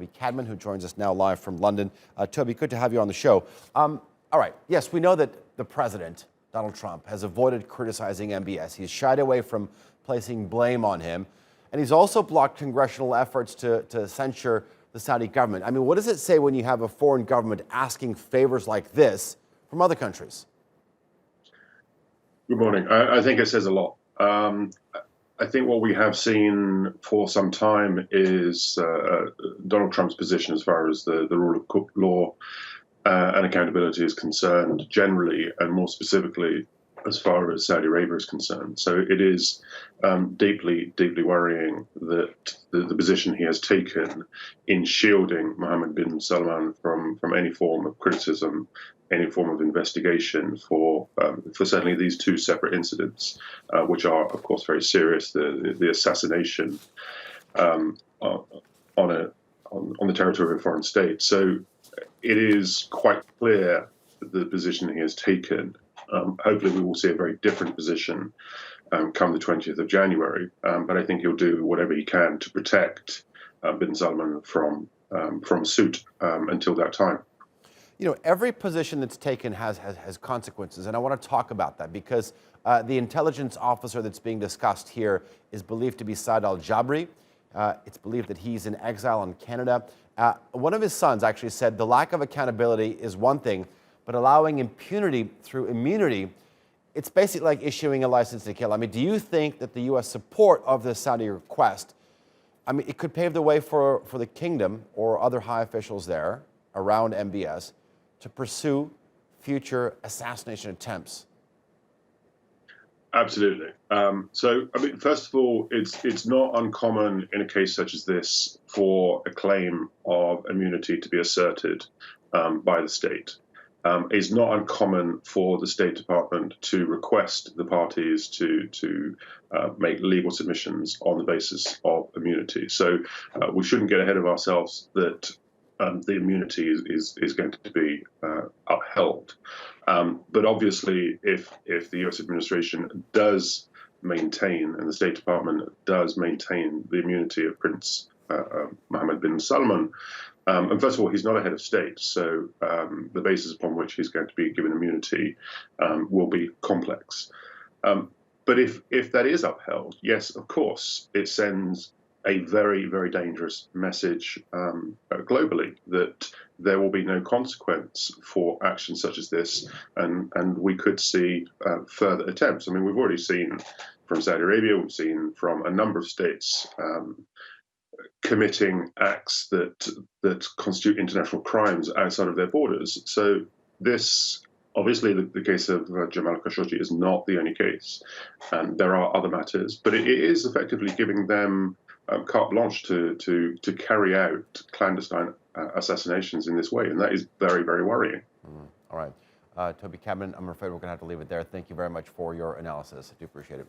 Toby Cadman, who joins us now live from London. Toby, good to have you on the show. All right, yes, we know that the president, Donald Trump, has avoided criticizing MBS. He's shied away from placing blame on him, and he's also blocked congressional efforts to censure the Saudi government. I mean, what does it say when you have a foreign government asking favors like this from other countries? Good morning. I think it says a lot. I think what we have seen for some time is Donald Trump's position as far as the rule of law and accountability is concerned generally, and more specifically as far as Saudi Arabia is concerned. So it is deeply, deeply worrying that the position he has taken in shielding Mohammed bin Salman from any form of criticism, any form of investigation for certainly these two separate incidents, which are, of course, very serious. The assassination on the territory of a foreign state. So it is quite clear the position he has taken. Hopefully, we will see a very different position come the 20th of January. But I think he'll do whatever he can to protect bin Salman from suit until that time. You know, every position that's taken has consequences, and I want to talk about that because the intelligence officer that's being discussed here is believed to be Saad al-Jabri. It's believed that he's in exile in Canada. One of his sons actually said the lack of accountability is one thing, but allowing impunity through immunity, it's basically like issuing a license to kill. I mean, do you think that the U.S. support of the Saudi request, I mean, it could pave the way for the kingdom or other high officials there around MBS to pursue future assassination attempts? Absolutely. So, I mean, first of all, it's not uncommon in a case such as this for a claim of immunity to be asserted by the state. It's not uncommon for the State Department to request the parties to make legal submissions on the basis of immunity. So we shouldn't get ahead of ourselves that the immunity is going to be upheld. But obviously, if the U.S. administration does maintain, and the State Department does maintain the immunity of Prince Mohammed bin Salman, and first of all, he's not a head of state, so the basis upon which he's going to be given immunity will be complex. But if that is upheld, yes, of course, it sends a very, very dangerous message globally that there will be no consequence for actions such as this, and we could see further attempts. I mean, we've already seen from Saudi Arabia, we've seen from a number of states committing acts that constitute international crimes outside of their borders. So this, obviously, the case of Jamal Khashoggi is not the only case, and there are other matters, but it is effectively giving them carte blanche to carry out clandestine assassinations in this way, and that is very, very worrying. All right. Toby Cadman, I'm afraid we're going to have to leave it there. Thank you very much for your analysis. I do appreciate it.